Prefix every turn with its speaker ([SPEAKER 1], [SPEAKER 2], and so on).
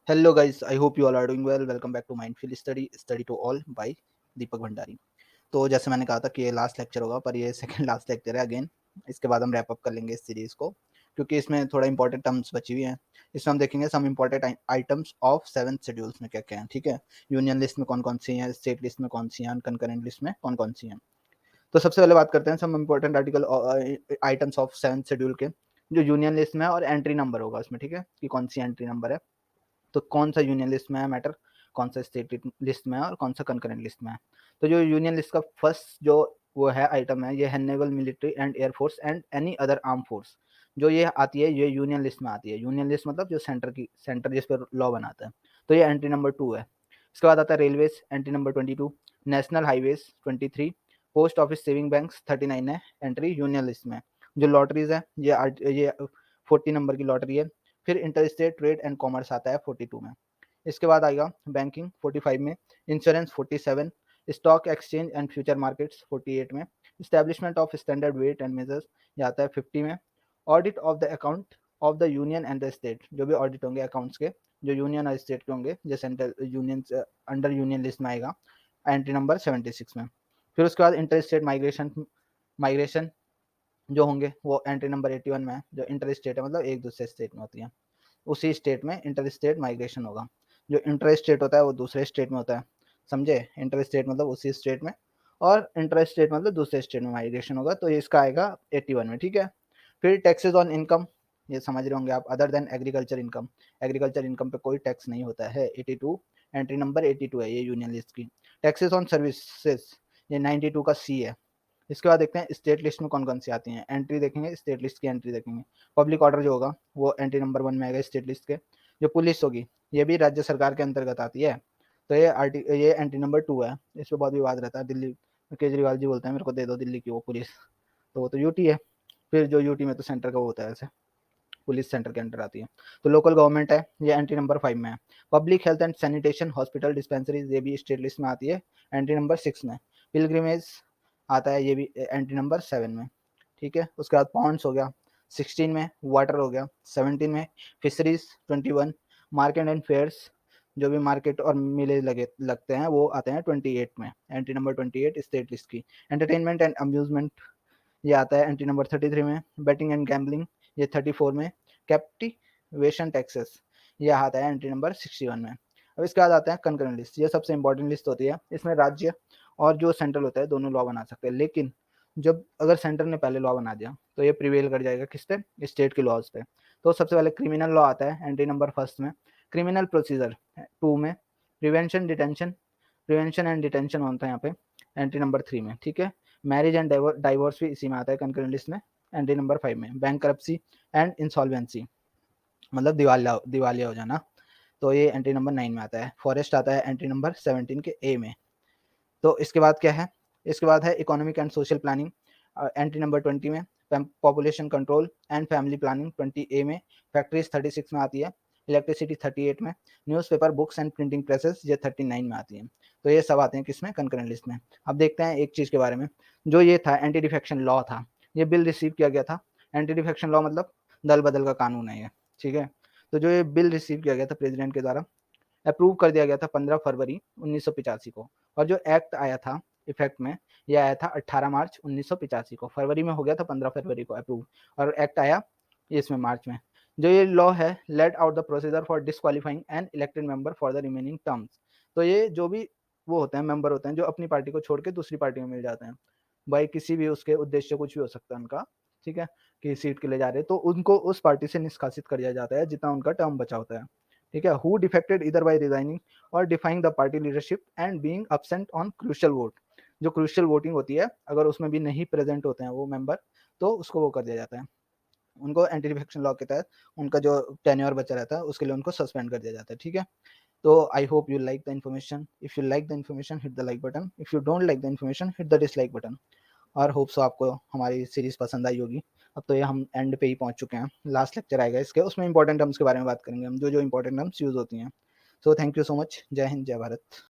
[SPEAKER 1] Hello guys, I hope you all are doing well. Welcome back to Mindful Study to all by दीपक भंडारी। तो जैसे मैंने कहा था कि ये लास्ट लेक्चर होगा, पर ये सेकंड लास्ट लेक्चर है अगेन। इसके बाद हम रैप अप कर लेंगे इस सीरीज को, क्योंकि इसमें थोड़ा इंपॉर्टेंट टर्म्स बची हुई हैं। इसमें हम देखेंगे some important items of 7 schedules में क्या क्या है, ठीक है। यूनियन लिस्ट में कौन कौन सी हैं, स्टेट लिस्ट में कौन सी हैं, कंकरेंट लिस्ट में कौन कौन सी हैं। तो सबसे पहले बात करते हैं some important article items of 7 schedule के, जो यूनियन लिस्ट में है, और एंट्री नंबर होगा उसमें, ठीक है, कि कौन सी एंट्री नंबर है। तो कौन सा यूनियन लिस्ट में है मैटर, कौन सा स्टेट लिस्ट में है, और कौन सा कंकरेंट लिस्ट में है। तो जो यूनियन लिस्ट का फर्स्ट जो वो है आइटम है, ये है naval, military and air force and any other arm force. जो ये आती है, ये यूनियन लिस्ट में आती है। यूनियन लिस्ट मतलब जो सेंटर जिस पर लॉ बनाता है। तो ये एंट्री नंबर 2 है। इसके बाद आता है railways, entry number 22। National highways 23। Post office saving bank 39 है एंट्री यूनियन लिस्ट में। जो लॉटरीज है, ये 40 नंबर की लॉटरी है। फिर inter state trade and commerce आता है 42 में। इसके बाद आएगा बैंकिंग 45 में, insurance 47, stock exchange and future markets 48 में, establishment of standard weight and measures ये आता है 50 में। Audit of the account of the union and the state, जो भी ऑडिट होंगे अकाउंट्स के, जो यूनियन और स्टेट के होंगे, जो central union under union list में आएगा, एंट्री नंबर 76 में। फिर उसके बाद इंटर स्टेट माइग्रेशन जो होंगे वो एंट्री नंबर 81 में है। जो इंटर स्टेट है मतलब एक दूसरे स्टेट में होती है, उसी स्टेट में इंटर स्टेट माइग्रेशन होगा। जो इंटर स्टेट होता है वो दूसरे स्टेट में होता है, समझे। इंटर स्टेट मतलब उसी स्टेट में, और इंटर स्टेट मतलब दूसरे स्टेट में माइग्रेशन होगा। तो ये इसका आएगा 81 में, ठीक है। फिर टैक्सेस ऑन इनकम, ये समझ रहे होंगे आप, other than agriculture income. Agriculture income पे कोई टैक्स नहीं होता है, 82, एंट्री नंबर 82 है ये यूनियन लिस्ट की। टैक्सेस ऑन सर्विसेज, ये 92 का सी है। इसके बाद देखते हैं स्टेट लिस्ट में कौन कौन सी आती हैं। एंट्री देखेंगे, स्टेट लिस्ट की एंट्री देखेंगे। पब्लिक ऑर्डर जो होगा वो एंट्री नंबर 1 में आएगा स्टेट लिस्ट के। जो पुलिस होगी ये भी राज्य सरकार के अंतर्गत आती है, तो ये एंट्री नंबर 2 है। इस पर बहुत विवाद रहता है। दिल्ली केजरीवाल जी बोलते हैं मेरे को दे दो दिल्ली की वो पुलिस, तो वो तो यूटी है। फिर जो यूटी में तो सेंटर का वो होता है, ऐसे पुलिस सेंटर के अंडर आती है। तो लोकल गवर्नमेंट है, ये एंट्री नंबर 5 में है। Public health and sanitation hospital dispensaries, ये भी स्टेट लिस्ट में आती है, एंट्री नंबर 6 में। पिलग्रिमेज आता है, ये भी एंट्री नंबर 7 में, ठीक है। उसके बाद पॉन्ड्स हो गया 16 में, वाटर हो गया 17 में, फिशरीज 21, मार्केट एंड फेयर्स, जो भी मार्केट और मेले लगते हैं वो आते हैं 28 में, एंट्री नंबर 28 स्टेट लिस्ट की। एंटरटेनमेंट एंड अम्यूजमेंट ये आता है एंट्री नंबर 33 में। बैटिंग एंड गैम्बलिंग ये 34 में। कैप्टिवेशन टैक्सेस ये आता है एंट्री नंबर 61 में। अब इसके बाद आता है कंकरेंट लिस्ट, ये सबसे इंपॉर्टेंट लिस्ट होती है। इसमें राज्य और जो सेंट्रल होता है दोनों लॉ बना सकते हैं, लेकिन जब अगर सेंटर ने पहले लॉ बना दिया तो ये प्रिवेल कर जाएगा किस पे, स्टेट के लॉज पे। तो सबसे पहले क्रिमिनल लॉ आता है एंट्री नंबर 1 में। क्रिमिनल प्रोसीजर 2 में। प्रिवेंशन एंड डिटेंशन होता है यहाँ पे, एंट्री नंबर 3 में, ठीक है। मैरिज एंड डाइवोर्स भी इसी में आता है कंकरेंट लिस्ट में, एंट्री नंबर 5 में। बैंक करप्सी एंड इंसॉल्वेंसी मतलब दिवालिया हो जाना, तो ये एंट्री नंबर 9 में आता है। फॉरेस्ट आता है एंट्री नंबर 17 के ए में। तो इसके बाद क्या है, इसके बाद है economic and social planning, entry number 20 में। Population control and family planning 20 ए में। फैक्ट्रीज 36 में आती है। इलेक्ट्रिसिटी 38 में। Newspaper books and printing presses ये 39 में आती है। तो ये सब आते हैं किसमें, कंकरेंट लिस्ट में। अब देखते हैं एक चीज़ के बारे में, जो ये था एंटी डिफेक्शन लॉ था, ये बिल रिसीव किया गया था। एंटी डिफेक्शन लॉ मतलब दल बदल का कानून है ये, ठीक है। तो जो ये बिल रिसीव किया गया था प्रेसिडेंट के द्वारा, अप्रूव कर दिया गया था 15 फरवरी 1985 को। और जो एक्ट आया था इफेक्ट में, ये आया था 18 मार्च 1985 को। फरवरी में हो गया था 15 फरवरी को अप्रूव, और एक्ट आया इसमें मार्च में। जो ये लॉ है, let out the procedure for disqualifying an elected member for the remaining terms. तो ये जो भी वो होते हैं मेंबर होते हैं जो अपनी पार्टी को छोड़ के दूसरी पार्टी में मिल जाते हैं, भाई किसी भी उसके उद्देश्य कुछ भी हो सकता है उनका, ठीक है, कि सीट के लिए जा रहे हैं, तो उनको उस पार्टी से निष्कासित कर दिया जाता है जितना उनका टर्म बचा होता है, ठीक है। हु डिफेक्टेड इधर बाय रिजाइनिंग और defying the party leadership and being absent on crucial vote, जो क्रूशियल वोटिंग होती है अगर उसमें भी नहीं प्रेजेंट होते हैं वो मेंबर, तो उसको वो कर दिया जाता है, उनको एंटी डिफेक्शन लॉ के तहत उनका जो टेन्योर बचा रहता है उसके लिए उनको सस्पेंड कर दिया जाता है, ठीक है। तो I hope you like the information. If you like the information hit the like button, if you don't like the information hit the dislike button. और होप सो आपको हमारी सीरीज पसंद आई होगी। अब तो ये हम एंड पे ही पहुंच चुके हैं, लास्ट लेक्चर आएगा इसके, उसमें इंपॉर्टेंट टर्म्स के बारे में बात करेंगे हम, जो जो इंपॉर्टेंट टर्म्स यूज होती हैं। So thank you so much, जय हिंद जय भारत।